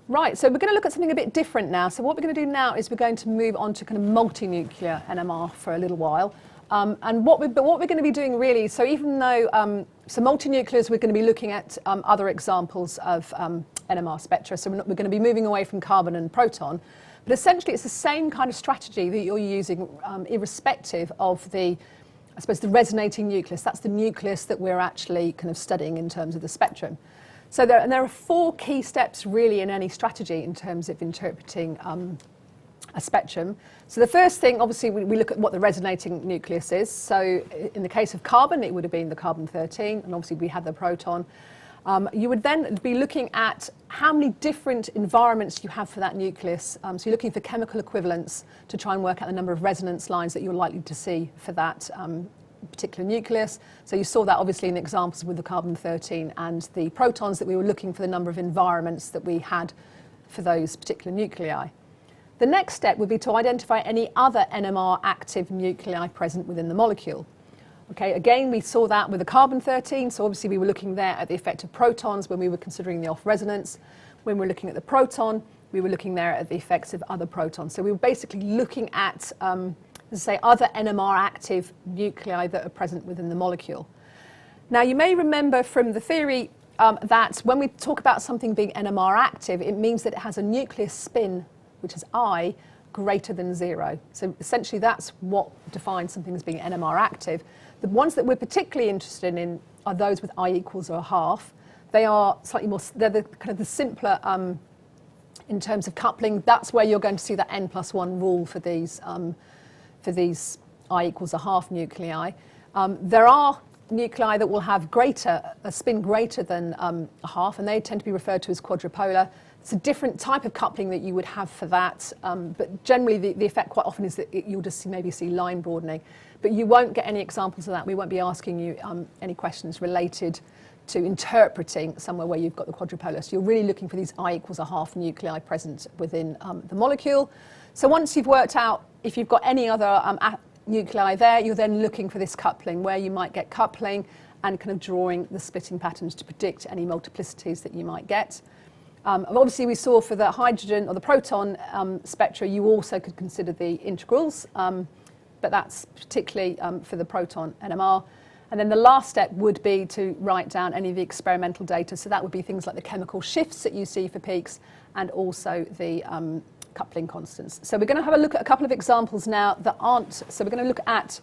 Right, so we're going to look at something a bit different now. So what we're going to do now is we're going to move on to kind of multi-nuclear NMR for a little while. And what we're going to be doing really, so even though, so multi-nuclears, we're going to be looking at other examples of NMR spectra. So we're going to be moving away from carbon and proton. But essentially, it's the same kind of strategy that you're using irrespective of the, I suppose, the resonating nucleus. That's the nucleus that we're actually kind of studying in terms of the spectrum. So there are 4 key steps really in any strategy in terms of interpreting a spectrum. So the first thing, obviously, we look at what the resonating nucleus is. So in the case of carbon, it would have been the carbon-13, and obviously we had the proton. You would then be looking at how many different environments you have for that nucleus. So you're looking for chemical equivalents to try and work out the number of resonance lines that you're likely to see for that particular nucleus. So you saw that obviously in the examples with the carbon-13 and the protons, that we were looking for the number of environments that we had for those particular nuclei. The next step would be to identify any other NMR active nuclei present within the molecule. Okay, again, we saw that with the carbon-13, so obviously we were looking there at the effect of protons when we were considering the off-resonance. When we were looking at the proton, we were looking there at the effects of other protons. So we were basically looking at, say, other NMR active nuclei that are present within the molecule. Now, you may remember from the theory that when we talk about something being NMR active, it means that it has a nucleus spin, which is I, greater than 0. So essentially that's what defines something as being NMR active. The ones that we're particularly interested in are those with I equals or a half. They are slightly more, they're the kind of the simpler in terms of coupling. That's where you're going to see that n+1 rule for these I equals a half nuclei. There are nuclei that will have a spin greater than a half, and they tend to be referred to as quadrupolar. It's a different type of coupling that you would have for that, but generally the effect quite often is that you'll just maybe see line broadening. But you won't get any examples of that. We won't be asking you any questions related to interpreting somewhere where you've got the quadrupolar. So you're really looking for these I equals a half nuclei present within the molecule. So once you've worked out if you've got any other nuclei there, you're then looking for this coupling, where you might get coupling and kind of drawing the splitting patterns to predict any multiplicities that you might get. Obviously, we saw for the hydrogen or the proton spectra, you also could consider the integrals, but that's particularly for the proton NMR. And then the last step would be to write down any of the experimental data. So that would be things like the chemical shifts that you see for peaks, and also the coupling constants. So we're going to have a look at a couple of examples now that aren't. So we're going to look at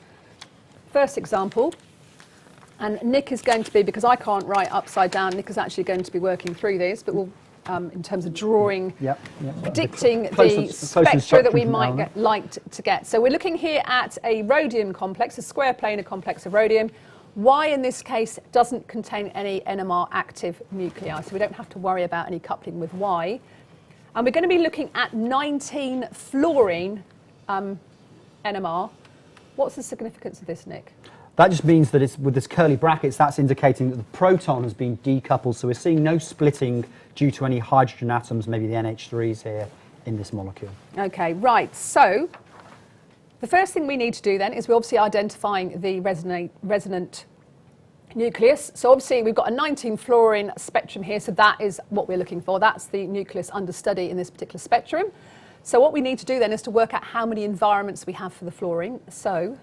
first example. And Nick is going to be, because I can't write upside down, Nick is actually going to be working through these, but we'll, in terms of drawing, predicting the spectra that we might like to get. So we're looking here at a rhodium complex, a square planar complex of rhodium. Y in this case doesn't contain any NMR active nuclei, so we don't have to worry about any coupling with Y. And we're going to be looking at 19 fluorine NMR. What's the significance of this, Nick? That just means that it's with this curly brackets, that's indicating that the proton has been decoupled. So we're seeing no splitting due to any hydrogen atoms, maybe the NH3s here in this molecule. Okay, right. So the first thing we need to do then is we're obviously identifying the resonant nucleus. So obviously we've got a 19 fluorine spectrum here, so that is what we're looking for. That's the nucleus under study in this particular spectrum. So what we need to do then is to work out how many environments we have for the fluorine. So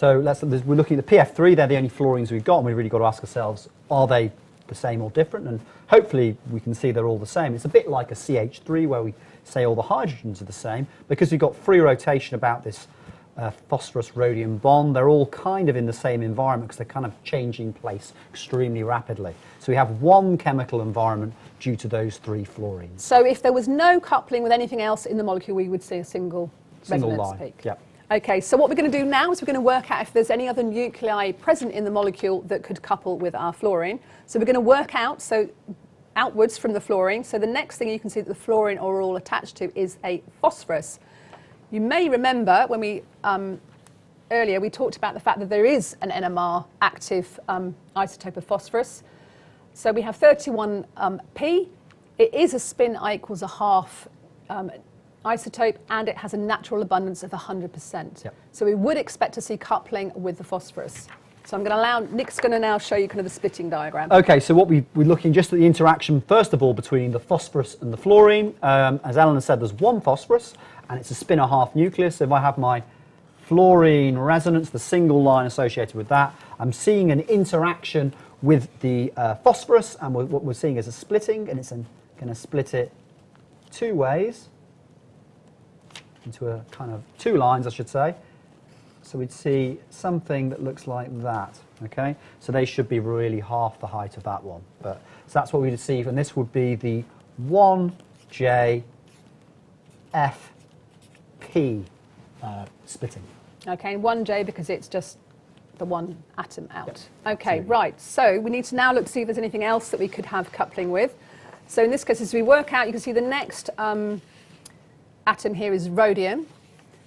we're looking at the PF3, they're the only fluorines we've got, and we've really got to ask ourselves, are they the same or different? And hopefully we can see they're all the same. It's a bit like a CH3 where we say all the hydrogens are the same, because we've got free rotation about this phosphorus rhodium bond. They're all kind of in the same environment because they're kind of changing place extremely rapidly. So we have one chemical environment due to those 3 fluorines. So if there was no coupling with anything else in the molecule, we would see a single resonance line peak. Yep. Okay, so what we're going to do now is we're going to work out if there's any other nuclei present in the molecule that could couple with our fluorine. So we're going to work out, so outwards from the fluorine. So the next thing you can see that the fluorine are all attached to is a phosphorus. You may remember when we, earlier we talked about the fact that there is an NMR active isotope of phosphorus. So we have 31P. It is a spin I equals a half isotope, and it has a natural abundance of 100%. Yep. So we would expect to see coupling with the phosphorus. So I'm going to allow, Nick's going to now show you kind of the splitting diagram. Okay, so what we're looking just at the interaction, first of all, between the phosphorus and the fluorine. As Eleanor said, there's one phosphorus, and it's a spin 1/2 nucleus. So if I have my fluorine resonance, the single line associated with that, I'm seeing an interaction with the phosphorus, and what we're seeing is a splitting, and it's going to split it two ways, into a kind of two lines, I should say. So we'd see something that looks like that, okay? So they should be really half the height of that one. So that's what we'd receive, and this would be the 1JFP splitting. Okay, 1J because it's just the one atom out. Yep. Okay, Absolutely. right. So we need to now look to see if there's anything else that we could have coupling with. So in this case, as we work out, you can see the next atom here is rhodium.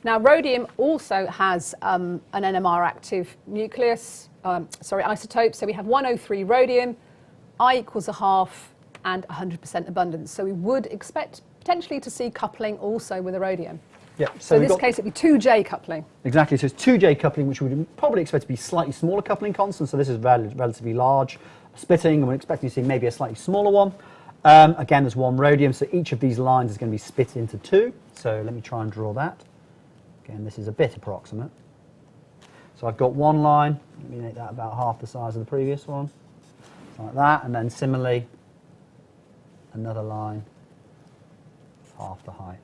Now, rhodium also has an NMR active nucleus, isotope. So we have 103 rhodium, I equals 1/2, and 100% abundance. So we would expect potentially to see coupling also with a rhodium. Yeah, So in this case, it'd be 2J coupling. Exactly, so it's 2J coupling, which we would probably expect to be slightly smaller coupling constant. So this is relatively large splitting, and we're expecting to see maybe a slightly smaller one. Again, there's one rhodium, so each of these lines is going to be split into two. So let me try and draw that. Again, this is a bit approximate. So I've got one line, let me make that about half the size of the previous one, like that, and then similarly, another line, half the height.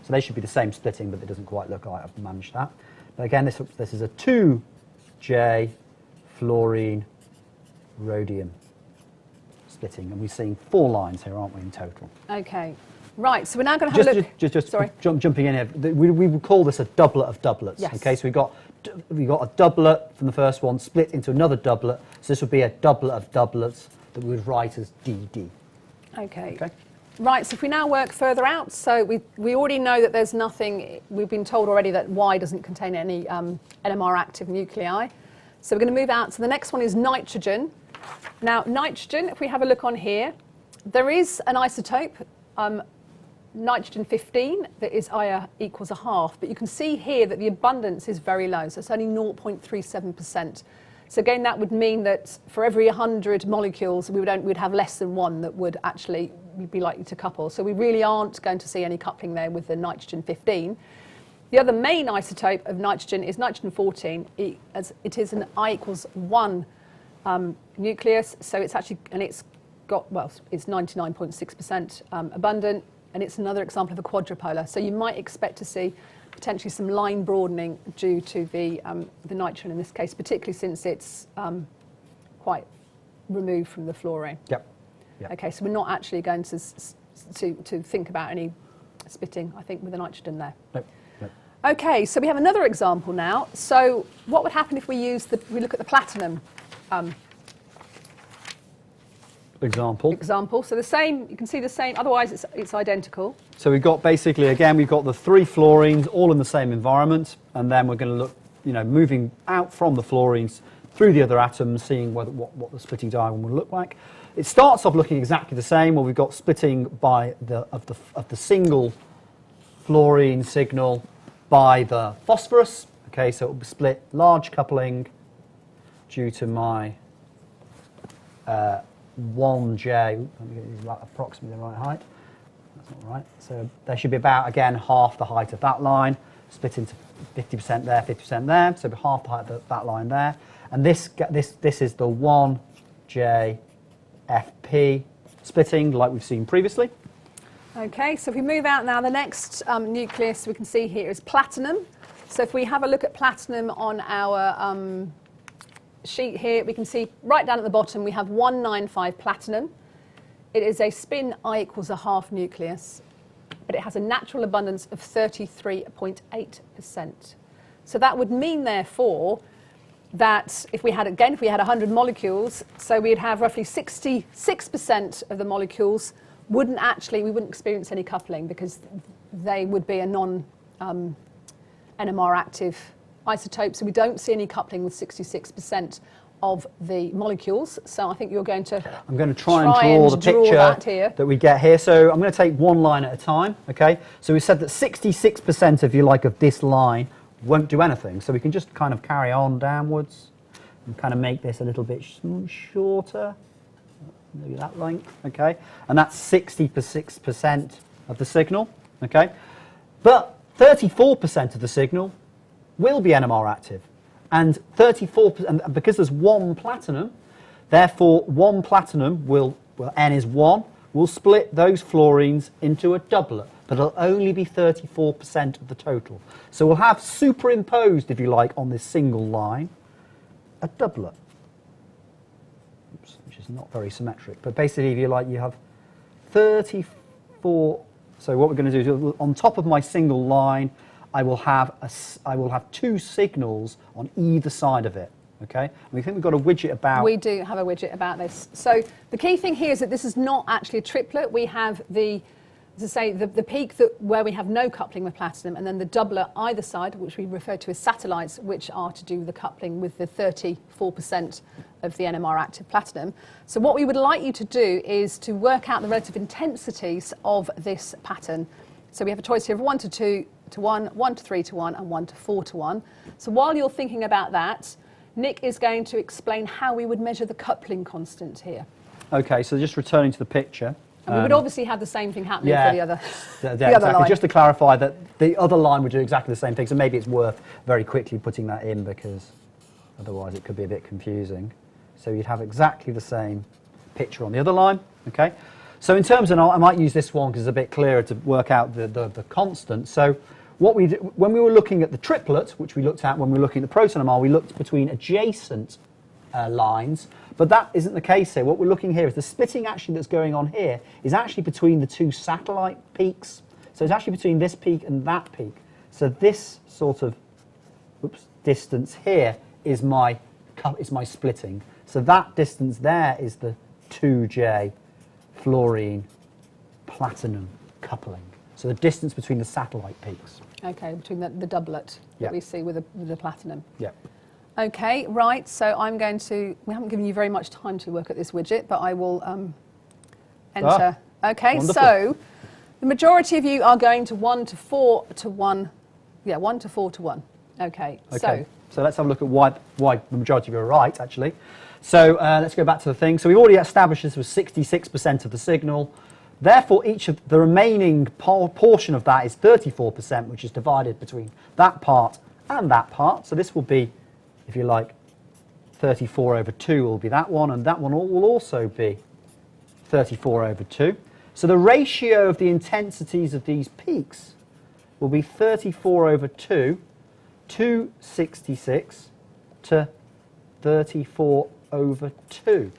So they should be the same splitting, but it doesn't quite look like I've managed that. But again, this is a 2J fluorine rhodium splitting, and we're seeing 4 lines here, aren't we, in total? Okay. Right, so we're now going to have a look. Just jumping in here, we would call this a doublet of doublets. Yes. Okay, so we got a doublet from the first one split into another doublet. So this would be a doublet of doublets that we would write as DD. Okay. Right, so if we now work further out, so we already know that there's nothing, we've been told already that Y doesn't contain any NMR active nuclei. So we're going to move out. So the next one is nitrogen. Now, nitrogen, if we have a look on here, there is an isotope, nitrogen 15, that is I equals 1/2, but you can see here that the abundance is very low, so it's only 0.37%. So again, that would mean that for every 100 molecules, we'd have less than one that would actually be likely to couple. So we really aren't going to see any coupling there with the nitrogen 15. The other main isotope of nitrogen is nitrogen 14, as it is an I equals 1 nucleus. So it's actually, and it's got, well, it's 99.6% abundant, and it's another example of a quadrupolar. So you might expect to see potentially some line broadening due to the nitrogen in this case, particularly since it's quite removed from the fluorine. Yep. Okay, so we're not actually going to think about any splitting, I think, with the nitrogen there. Nope. Okay, so we have another example now. So what would happen if we look at the platinum example? So the same, you can see the same, otherwise it's identical. So we've got basically, again, we've got the 3 fluorines all in the same environment, and then we're going to look, moving out from the fluorines through the other atoms, seeing what the splitting diagram would look like. It starts off looking exactly the same, where we've got splitting of the single fluorine signal by the phosphorus. Okay, so it will be split large coupling due to my 1J, let me get these approximately the right height. That's not right. So there should be about, again, half the height of that line, split into 50% there, 50% there. So half the height of that line there. And this is the 1JFP splitting, like we've seen previously. Okay, so if we move out now, the next nucleus we can see here is platinum. So if we have a look at platinum on our sheet here, we can see right down at the bottom we have 195 platinum. It is a spin I equals 1/2 nucleus, but it has a natural abundance of 33.8%. So that would mean, therefore, that if we had 100 molecules, so we'd have roughly 66% of the molecules we wouldn't experience any coupling, because they would be a non-NMR active isotope, so we don't see any coupling with 66% of the molecules. So I think you're going to I'm going to try and draw the picture that we get here. So I'm going to take one line at a time. Okay, so we said that 66%, if you like, of this line won't do anything, so we can just kind of carry on downwards and kind of make this a little bit shorter, maybe that length, okay? And that's 66% of the signal, okay? But 34% of the signal will be NMR active. And 34%, and because there's one platinum, therefore one platinum will, well, N is 1, will split those fluorines into a doublet, but it'll only be 34% of the total. So we'll have superimposed, if you like, on this single line, a doublet. Oops, which is not very symmetric, but basically, if you like, you have 34. So what we're going to do is, on top of my single line, I will have 2 signals on either side of it. Okay, and we think we've got a widget about. We do have a widget about this. So the key thing here is that this is not actually a triplet. We have the peak where we have no coupling with platinum, and then the doublet either side, which we refer to as satellites, which are to do the coupling with the 34% of the NMR active platinum. So what we would like you to do is to work out the relative intensities of this pattern. So we have a choice here of 1 to 2 to 1, 1 to 3 to 1, and 1 to 4 to 1. So while you're thinking about that, Nick is going to explain how we would measure the coupling constant here. Okay, so just returning to the picture. And we would obviously have the same thing happening for the other, exactly. line. Just to clarify that the other line would do exactly the same thing, so maybe it's worth very quickly putting that in because otherwise it could be a bit confusing. So you'd have exactly the same picture on the other line, okay? So in terms of, I might use this one because it's a bit clearer to work out the constant. So what we did, when we were looking at the triplet, which we looked at when we were looking at the proton NMR, we looked between adjacent lines, but that isn't the case here. What we're looking here is the splitting actually that's going on here is actually between the 2 satellite peaks. So it's actually between this peak and that peak. So this sort of distance here is my splitting. So that distance there is the 2J fluorine platinum coupling. So the distance between the satellite peaks. Okay, between the doublet that we see with the platinum. Yeah. Okay, right, so I'm going to, we haven't given you very much time to work at this widget, but I will enter. Okay, wonderful. So the majority of you are going to 1 to 4 to 1. Yeah, 1 to 4 to 1. Okay. So let's have a look at why the majority of you are right, actually. So let's go back to the thing. So we've already established this was 66% of the signal. Therefore, each of the remaining portion of that is 34%, which is divided between that part and that part. So this will be, if you like, 34 over 2 will be that one, and that one will also be 34 over 2. So the ratio of the intensities of these peaks will be 34 over 2 to 66 to 34 over 2.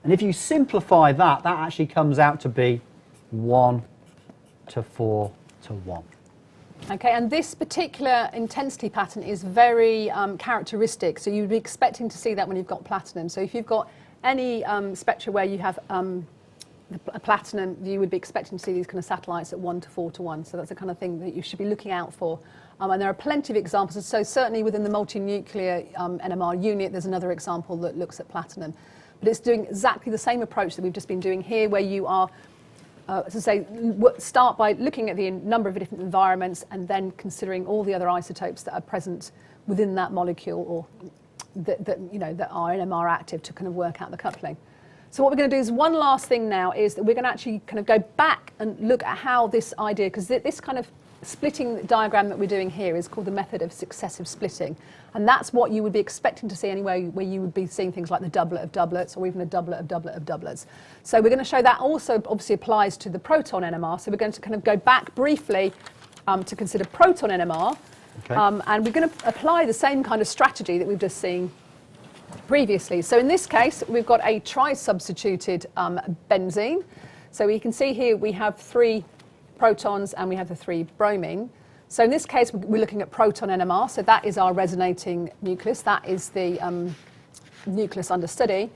And if you simplify that, that actually comes out to be 1 to 4 to 1. Okay, and this particular intensity pattern is very characteristic, so you'd be expecting to see that when you've got platinum. So if you've got any spectra where you have a platinum, you would be expecting to see these kind of satellites at 1 to 4 to 1. So that's the kind of thing that you should be looking out for. And there are plenty of examples. So certainly within the multi-nuclear NMR unit, there's another example that looks at platinum. But it's doing exactly the same approach that we've just been doing here, where you are, as I say, start by looking at the number of different environments and then considering all the other isotopes that are present within that molecule or that are NMR active to kind of work out the coupling. So what we're going to do is one last thing now is that we're going to actually kind of go back and look at how this idea, because this kind of splitting diagram that we're doing here is called the method of successive splitting. And that's what you would be expecting to see anyway, where you would be seeing things like the doublet of doublets or even a doublet of doublets. So we're going to show that also obviously applies to the proton NMR. So we're going to kind of go back briefly to consider proton NMR. Okay. And we're going to apply the same kind of strategy that we've just seen previously. So in this case, we've got a tri-substituted benzene. So you can see here we have 3 protons and we have the 3 bromine. So in this case, we're looking at proton NMR. So that is our resonating nucleus. That is the nucleus under study.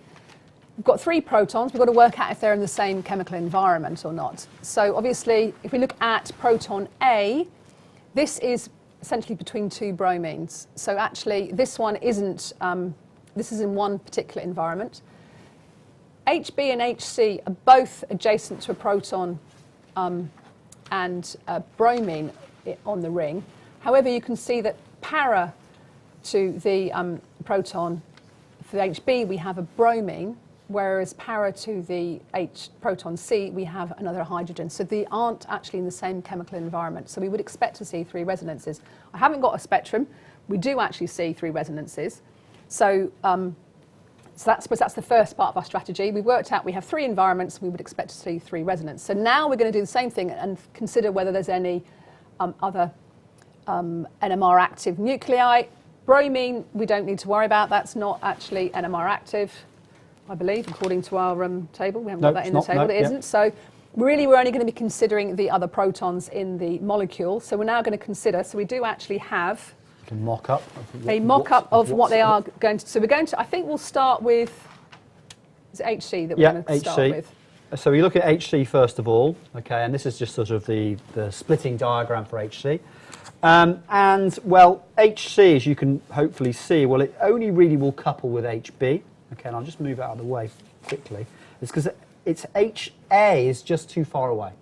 We've got 3 protons. We've got to work out if they're in the same chemical environment or not. So obviously, if we look at proton A, this is essentially between 2 bromines. So actually, this one isn't, this is in one particular environment. HB and HC are both adjacent to a proton and bromine on the ring. However, you can see that para to the proton for HB, we have a bromine, whereas para to the H proton C, we have another hydrogen. So they aren't actually in the same chemical environment. So we would expect to see 3 resonances. I haven't got a spectrum. We do actually see 3 resonances. So, that's the first part of our strategy. We worked out we have 3 environments. We would expect to see 3 resonances. So now we're going to do the same thing and consider whether there's any other NMR active nuclei. Bromine, we don't need to worry about. That's not actually NMR active, I believe, according to our table. We haven't got that in the table. It isn't. So really, we're only going to be considering the other protons in the molecule. So we're now going to consider. So we do actually have a mock-up of what they are going to. So we're going to. I think we'll start with. Is it HC that we're going to start with? So we look at HC first of all, okay, and this is just sort of the splitting diagram for HC. And, well, HC, as you can hopefully see, well, it only really will couple with HB. Okay, and I'll just move it out of the way quickly. It's because it's HA is just too far away.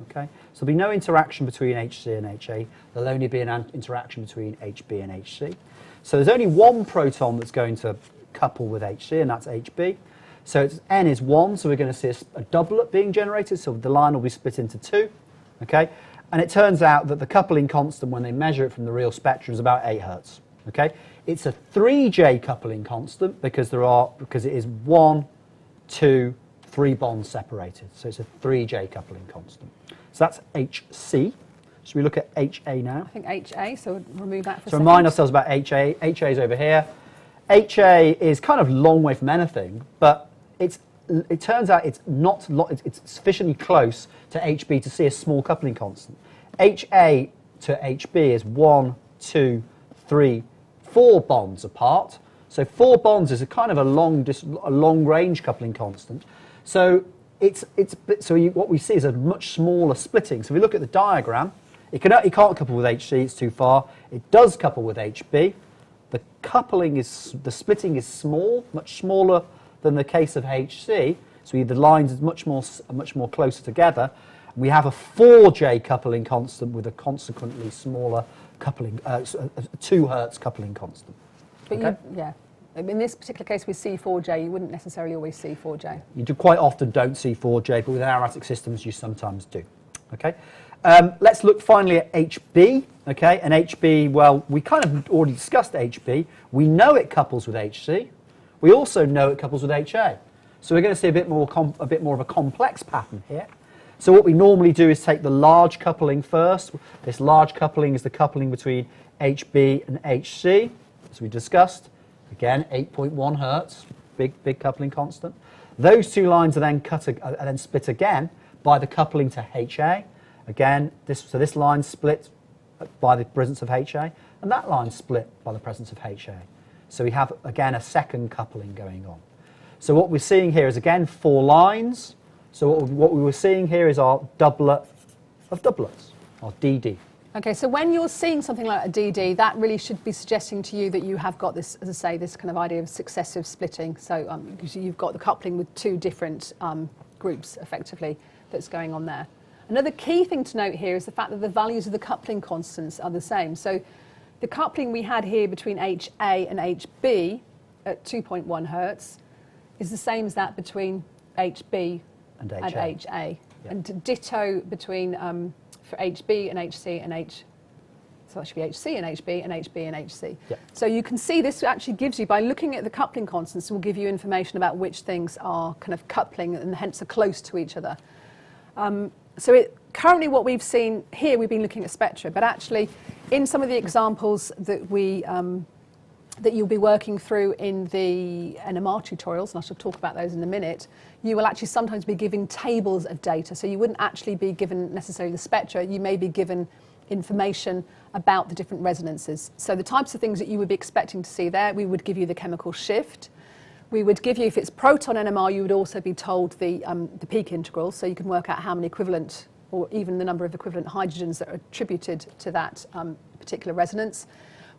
Okay, so there'll be no interaction between HC and HA. There'll only be an interaction between HB and HC. So there's only one proton that's going to couple with HC, and that's HB. So N is 1, so we're going to see a doublet being generated, so the line will be split into 2. Okay, and it turns out that the coupling constant, when they measure it from the real spectrum, is about 8 Hertz. Okay, it's a 3J coupling constant because it is 1, 2, 3 bonds separated. So it's a 3J coupling constant. So that's HC. Should we look at HA now? I think HA, so we'll remove that for a second. So remind ourselves about HA. HA is over here. HA is kind of a long way from anything, but it turns out it's sufficiently close to HB to see a small coupling constant. HA to HB is 1, 2, 3, 4 bonds apart. So 4 bonds is a kind of a long range coupling constant. So what we see is a much smaller splitting. So if we look at the diagram, it can't couple with HC, it's too far. It does couple with HB. The splitting is small, much smaller than the case of HC. So the lines are much more closer together. We have a 4J coupling constant with a consequently smaller coupling, 2 Hertz coupling constant. But okay? In this particular case with C4J, you wouldn't necessarily always see 4J. You quite often don't see 4J, but with aromatic systems you sometimes do. Okay. Let's look finally at HB. Okay, and HB, well, we kind of already discussed HB. We know it couples with HC. We also know it couples with HA. So we're going to see a bit more of a complex pattern here. So what we normally do is take the large coupling first. This large coupling is the coupling between HB and HC, as we discussed. Again, 8.1 Hertz, big coupling constant. Those 2 lines are then split again by the coupling to HA. Again, this line split by the presence of HA, and that line split by the presence of HA. So we have, again, a second coupling going on. So what we're seeing here is, again, 4 lines. So what we were seeing here is our doublet of doublets, our DD. Okay, so when you're seeing something like a DD, that really should be suggesting to you that you have got this, as I say, this kind of idea of successive splitting. So you've got the coupling with 2 different groups, effectively, that's going on there. Another key thing to note here is the fact that the values of the coupling constants are the same. So the coupling we had here between HA and HB at 2.1 Hertz is the same as that between HB and HA. Yeah. And ditto between for HB and HC and so that should be HC and HB and HB and HC. Yeah. So you can see this actually gives you, by looking at the coupling constants, will give you information about which things are kind of coupling and hence are close to each other. Currently what we've seen here, we've been looking at spectra, but actually in some of the examples that that you'll be working through in the NMR tutorials, and I shall talk about those in a minute, you will actually sometimes be given tables of data. So you wouldn't actually be given necessarily the spectra, you may be given information about the different resonances. So the types of things that you would be expecting to see there, we would give you the chemical shift. We would give you, if it's proton NMR, you would also be told the peak integral, so you can work out how many equivalent, or even the number of equivalent hydrogens that are attributed to that particular resonance.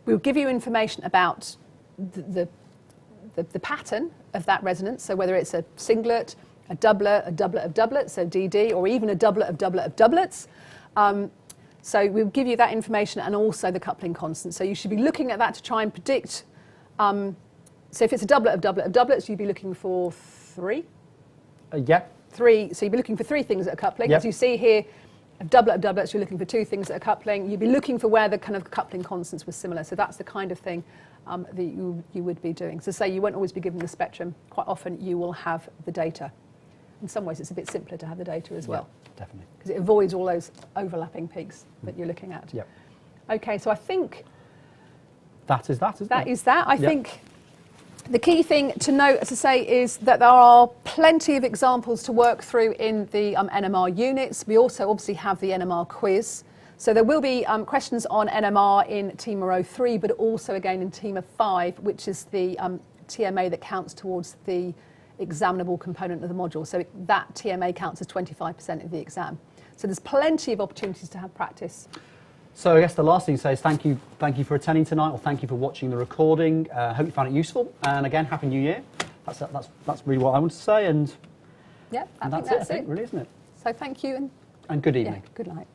We'll give you information about the pattern of that resonance, so whether it's a singlet, a doublet of doublets, so DD, or even a doublet of doublets. So we'll give you that information and also the coupling constant. So you should be looking at that to try and predict So if it's a doublet of doublets, you'd be looking for 3. Yeah. 3. So you'd be looking for 3 things that are coupling. Yep. As you see here, a doublet of doublets, you're looking for 2 things that are coupling. You'd be looking for where the kind of coupling constants were similar. So that's the kind of thing that you would be doing. So say you won't always be given the spectrum. Quite often you will have the data. In some ways, it's a bit simpler to have the data as well. Definitely. Because it avoids all those overlapping peaks that you're looking at. Yep. Okay, so I think that is that, isn't it? that is that. I think the key thing to note, as I say, is that there are plenty of examples to work through in the NMR units. We also obviously have the NMR quiz. So there will be questions on NMR in TMR 03, but also again in TMR 5, which is the TMA that counts towards the examinable component of the module. So that TMA counts as 25% of the exam. So there's plenty of opportunities to have practice. So I guess the last thing to say is thank you for attending tonight, or thank you for watching the recording. Hope you found it useful, and again, Happy New Year. That's really what I want to say, and Yeah, that's it, really, isn't it? So thank you, And good evening. Yeah, good night.